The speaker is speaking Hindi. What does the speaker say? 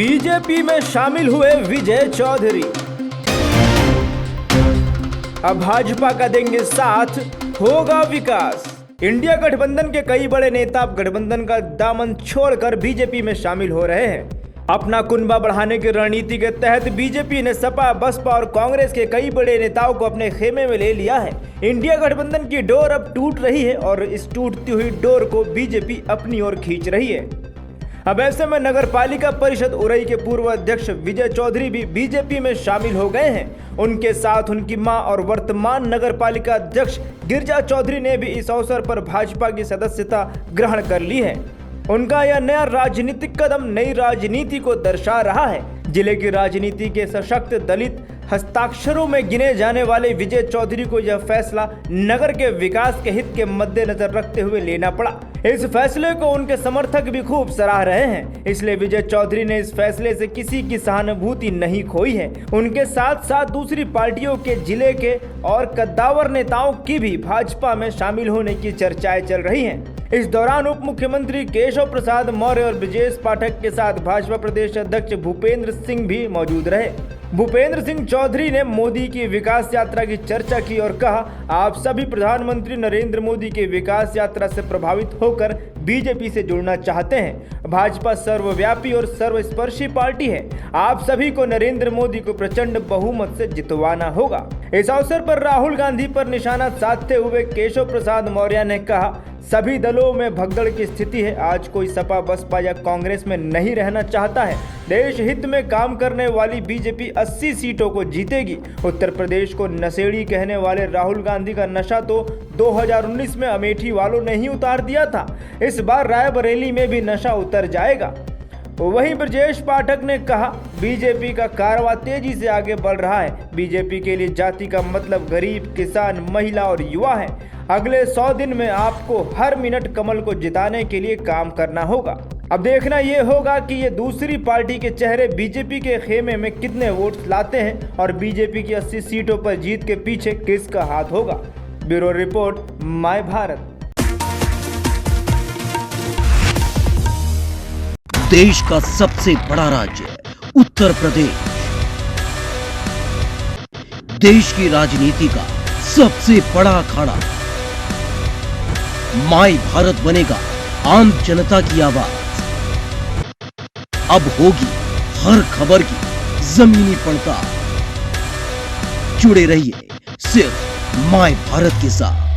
बीजेपी में शामिल हुए विजय चौधरी। अब भाजपा का देंगे साथ, होगा विकास। इंडिया गठबंधन के कई बड़े नेता अब गठबंधन का दामन छोड़कर बीजेपी में शामिल हो रहे हैं। अपना कुनबा बढ़ाने की रणनीति के तहत बीजेपी ने सपा, बसपा और कांग्रेस के कई बड़े नेताओं को अपने खेमे में ले लिया है। इंडिया गठबंधन की डोर अब टूट रही है और इस टूटती हुई डोर को बीजेपी अपनी ओर खींच रही है। अब ऐसे में नगर पालिका परिषद उरई के पूर्व अध्यक्ष विजय चौधरी भी बीजेपी में शामिल हो गए हैं। उनके साथ उनकी मां और वर्तमान नगर पालिका अध्यक्ष गिरिजा चौधरी ने भी इस अवसर पर भाजपा की सदस्यता ग्रहण कर ली है। उनका यह नया राजनीतिक कदम नई राजनीति को दर्शा रहा है। जिले की राजनीति के सशक्त दलित हस्ताक्षरों में गिने जाने वाले विजय चौधरी को यह फैसला नगर के विकास के हित के मद्देनजर रखते हुए लेना पड़ा। इस फैसले को उनके समर्थक भी खूब सराह रहे हैं। इसलिए विजय चौधरी ने इस फैसले से किसी की सहानुभूति नहीं खोई है। उनके साथ साथ दूसरी पार्टियों के जिले के और कद्दावर नेताओं की भी भाजपा में शामिल होने की चर्चाएं चल रही हैं। इस दौरान उप मुख्यमंत्री केशव प्रसाद मौर्य और ब्रजेश पाठक के साथ भाजपा प्रदेश अध्यक्ष भूपेंद्र सिंह भी मौजूद रहे। भूपेंद्र सिंह चौधरी ने मोदी की विकास यात्रा की चर्चा की और कहा, आप सभी प्रधानमंत्री नरेंद्र मोदी की विकास यात्रा से प्रभावित होकर बीजेपी से जुड़ना चाहते हैं। भाजपा सर्वव्यापी और सर्वस्पर्शी पार्टी है। आप सभी को नरेंद्र मोदी को प्रचंड बहुमत से जितवाना होगा। इस अवसर पर राहुल गांधी पर निशाना साधते हुए केशव प्रसाद मौर्य ने कहा, सभी दलों में भगदड़ की स्थिति है। आज कोई सपा, बसपा या कांग्रेस में नहीं रहना चाहता है। देश हित में काम करने वाली बीजेपी 80 सीटों को जीतेगी। उत्तर प्रदेश को नशेड़ी कहने वाले राहुल गांधी का नशा तो 2019 में अमेठी वालों ने ही उतार दिया था। इस बार रायबरेली में भी नशा उतर जाएगा। वहीं ब्रजेश पाठक ने कहा, बीजेपी का कारवां तेजी से आगे बढ़ रहा है। बीजेपी के लिए जाति का मतलब गरीब, किसान, महिला और युवा है। अगले 100 दिन में आपको हर मिनट कमल को जिताने के लिए काम करना होगा। अब देखना ये होगा कि ये दूसरी पार्टी के चेहरे बीजेपी के खेमे में कितने वोट्स लाते हैं और बीजेपी की 80 सीटों पर जीत के पीछे किसका हाथ होगा। Bureau report, my Bharat. देश का सबसे बड़ा राज्य उत्तर प्रदेश, देश की राजनीति का सबसे बड़ा अखाड़ा, माय भारत बनेगा आम जनता की आवाज। अब होगी हर खबर की जमीनी पड़ताल। जुड़े रहिए सिर्फ माय भारत के साथ।